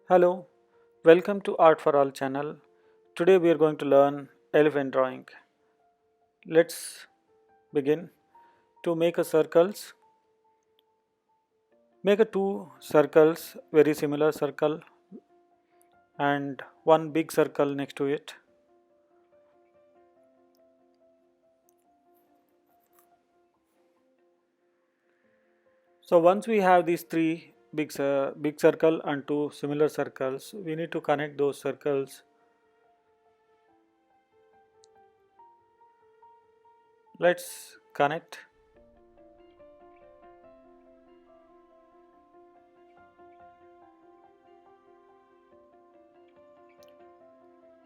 Hello, welcome to Art for All channel. Today we are going to learn elephant drawing. Let's begin. To make a circles, make a two circles, very similar circle and one big circle next to it. So once we have these three big circle and two similar circles, we need to connect those circles. Let's connect.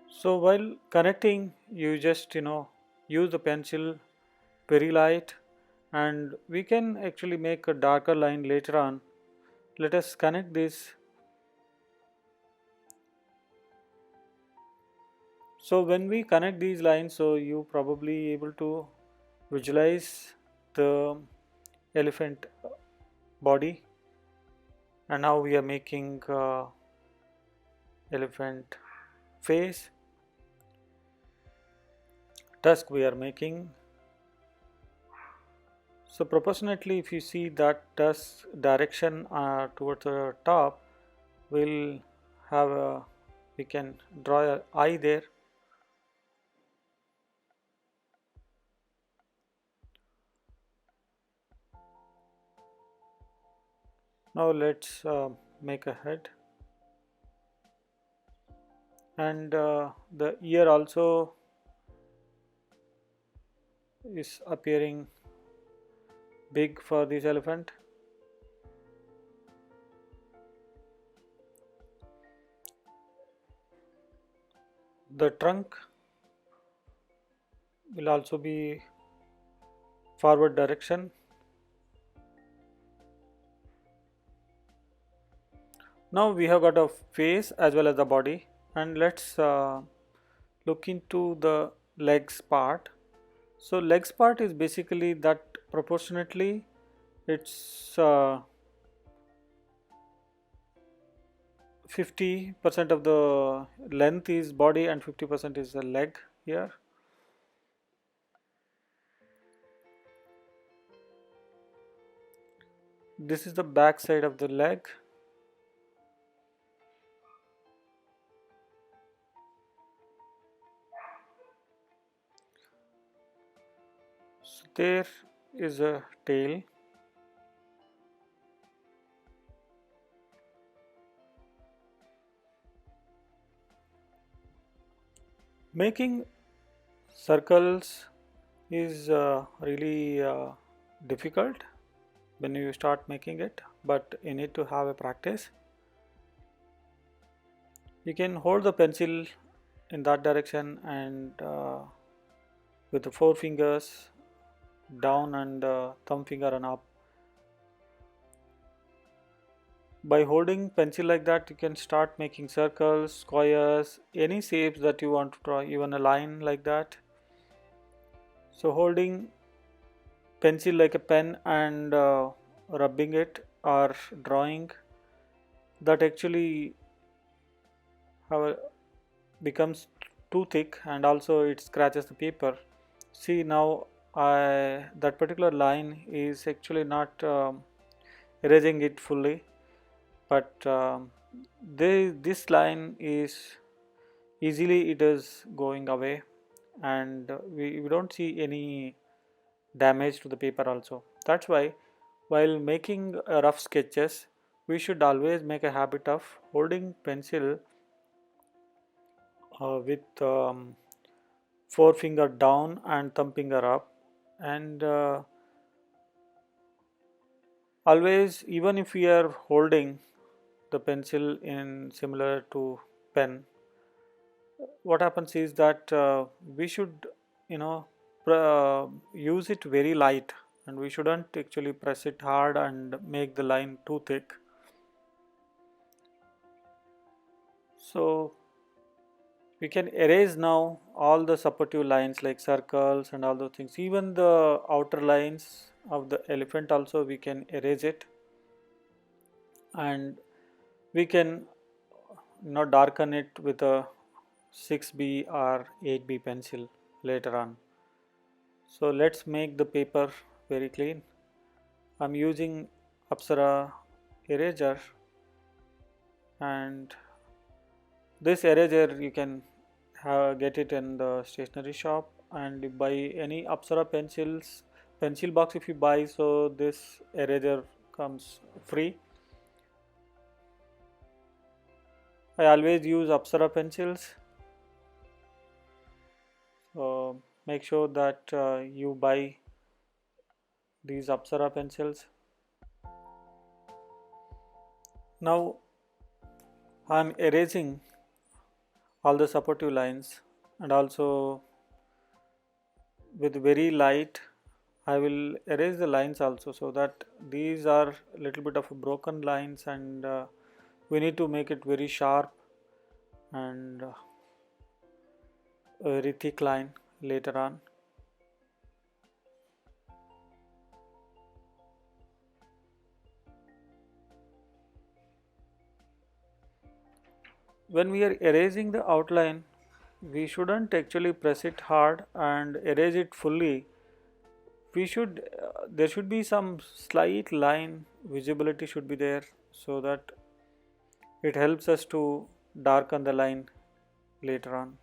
So while connecting, you just use the pencil very light, and we can actually make a darker line later on. Let us connect this. So when we connect these lines, so you probably able to visualize the elephant body, and now we are making elephant face, tusk we are making. So proportionately, if you see that tusk direction towards the top, we'll have a, we can draw a eye there. Now let's make a head, and the ear also is appearing big for this elephant. The trunk will also be forward direction. Now we have got a face as well as the body, and let's look into the legs part. So legs part is basically that proportionately it's 50% of the length is body and 50% is the leg here. This is the back side of the leg. So there is a tail. Making circles is really difficult when you start making it, but you need to have a practice. You can hold the pencil in that direction, and with the four fingers down and thumb finger and up. By holding pencil like that, you can start making circles, squares, any shapes that you want to draw, even a line like that. So holding pencil like a pen and rubbing it or drawing, that actually have becomes too thick, and also it scratches the paper. See now, that particular line is actually not erasing it fully, but this line is easily it is going away, and we don't see any damage to the paper also. That's why while making rough sketches, we should always make a habit of holding pencil with forefinger down and thumb finger up, and always, even if we are holding the pencil in similar to pen, what happens is that we should you know use it very light, and we shouldn't actually press it hard and make the line too thick. So we can erase now all the supportive lines like circles and all those things, even the outer lines of the elephant also we can erase it, and we can darken it with a 6B or 8B pencil later on. So let's make the paper very clean. I'm using Apsara eraser, and this eraser you can get it in the stationery shop, and buy any Apsara pencil box if you buy, so this eraser comes free. I always use Apsara pencils, so make sure that you buy these Apsara pencils. Now I'm erasing all the supportive lines, and also with very light I will erase the lines also, so that these are a little bit of broken lines, and we need to make it very sharp and a very thick line later on. When we are erasing the outline, we shouldn't actually press it hard and erase it fully. We should there should be some slight line visibility should be there, so that it helps us to darken the line later on.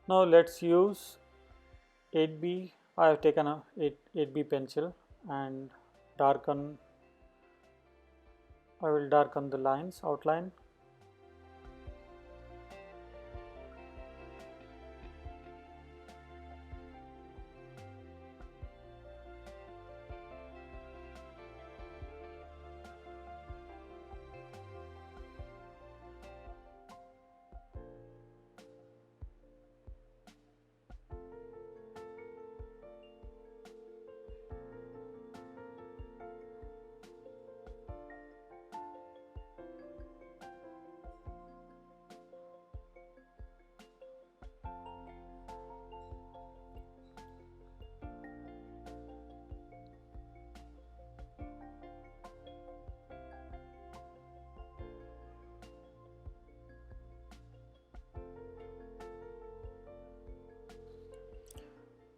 Now let's use 8B. I have taken a 8B pencil and darken I will darken the lines outline.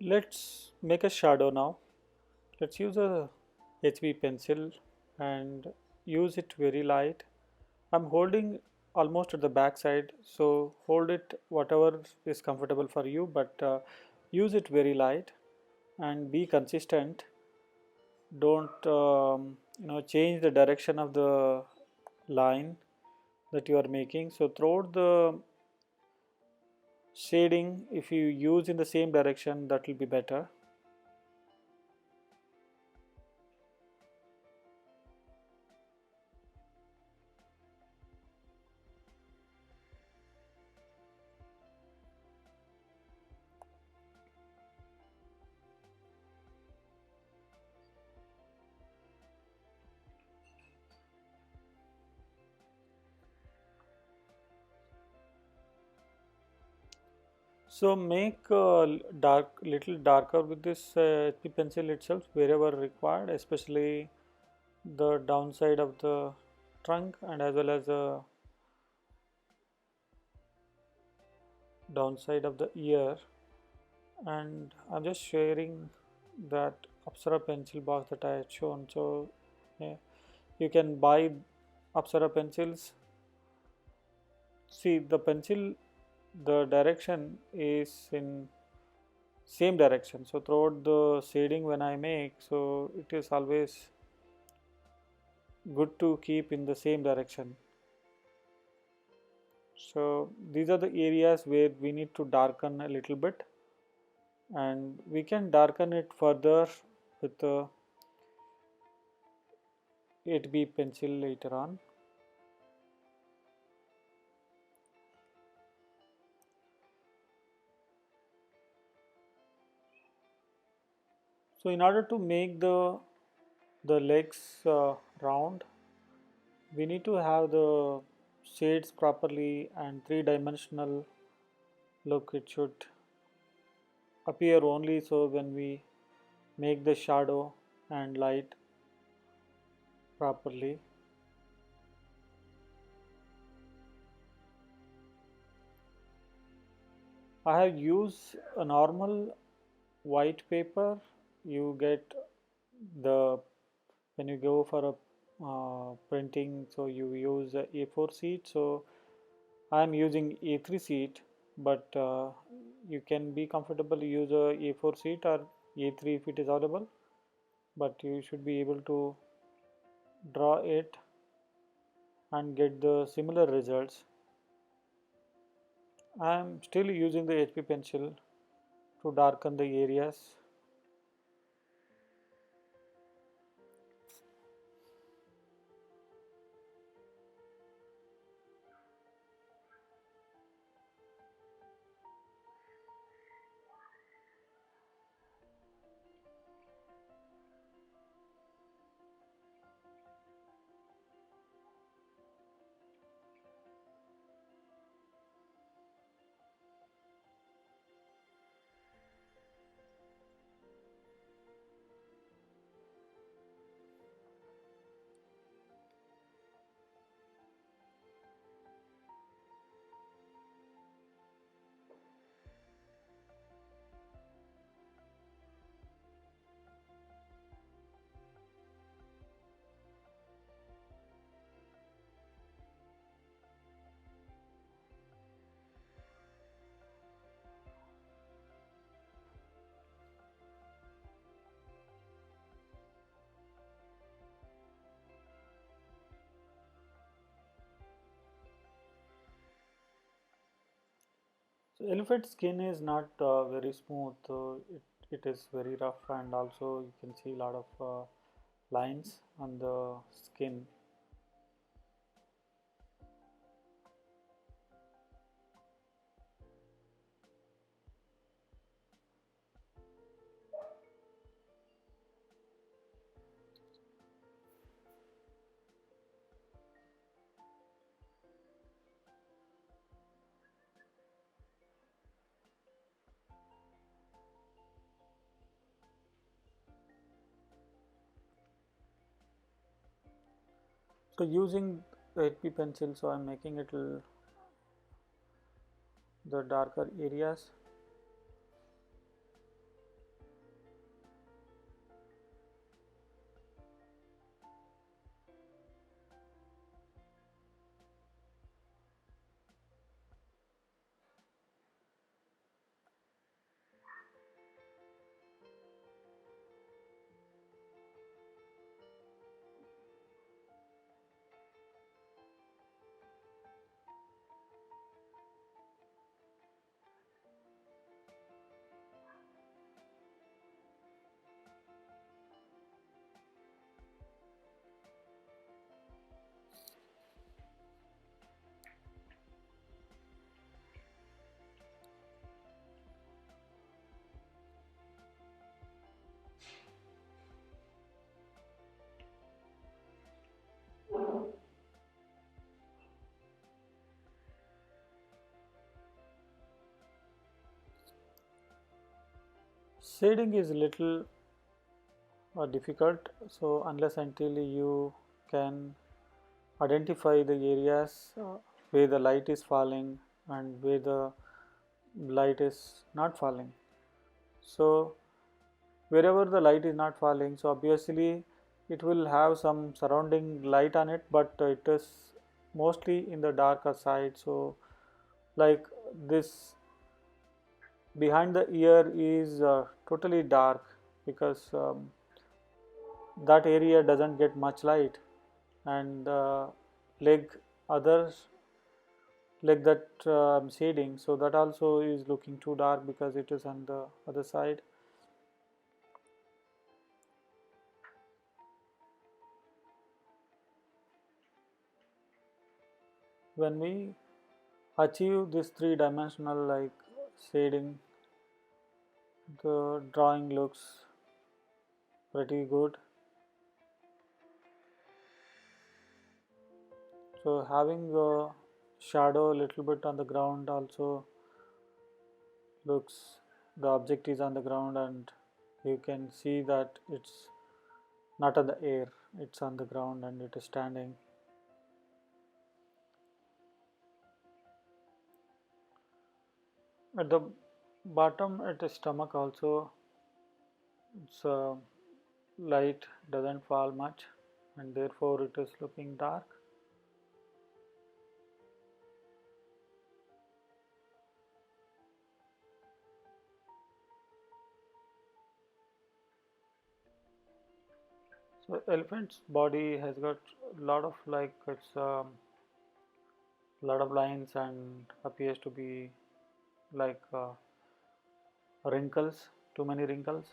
Let's make a shadow now. Let's use a HB pencil and use it very light. I'm holding almost at the back side, so hold it whatever is comfortable for you, but use it very light and be consistent. Don't change the direction of the line that you are making. So throughout the shading, if you use in the same direction, that will be better. So make little darker with this HP pencil itself wherever required, especially the downside of the trunk and as well as the downside of the ear. And I'm just sharing that Apsara pencil box that I had shown. So yeah, you can buy Apsara pencils. See, the pencil the direction is in same direction. So throughout the shading when I make, so it is always good to keep in the same direction. So these are the areas where we need to darken a little bit, and we can darken it further with the 8B pencil later on. So in order to make the legs round, we need to have the shades properly and three-dimensional look. It should appear only so when we make the shadow and light properly. I have used a normal white paper. You get the when you go for a printing, so you use a A4 sheet. So I am using A3 sheet, but you can be comfortable use a A4 sheet or A3 if it is available. But you should be able to draw it and get the similar results. I am still using the HP pencil to darken the areas. So elephant skin is not very smooth. It is very rough, and also you can see a lot of lines on the skin. So using the HP pencil, so I'm making it the darker areas. Shading is a little difficult. So unless until you can identify the areas where the light is falling and where the light is not falling. So wherever the light is not falling, so obviously it will have some surrounding light on it, but it is mostly in the darker side. So like this behind the ear is totally dark because that area doesn't get much light, and the leg other leg that I'm shading, so that also is looking too dark because it is on the other side. When we achieve this three-dimensional like shading, the drawing looks pretty good. So having a shadow a little bit on the ground also looks, the object is on the ground and you can see that it's not on the air, it's on the ground and it is standing. At the bottom at the stomach also, it's light doesn't fall much and therefore it is looking dark. So elephant's body has got a lot of like it's lot of lines and appears to be like wrinkles, too many wrinkles.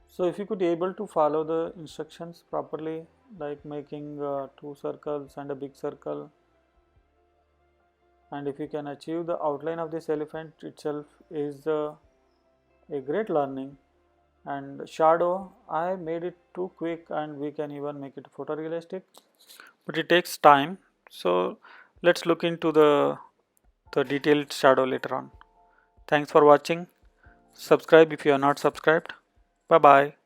So if you could able to follow the instructions properly, like making two circles and a big circle, and if you can achieve the outline of this elephant itself is a great learning. And shadow, I made it too quick and we can even make it photorealistic, but it takes time. So let's look into the detailed shadow later on. Thanks for watching. Subscribe if you are not subscribed. Bye bye.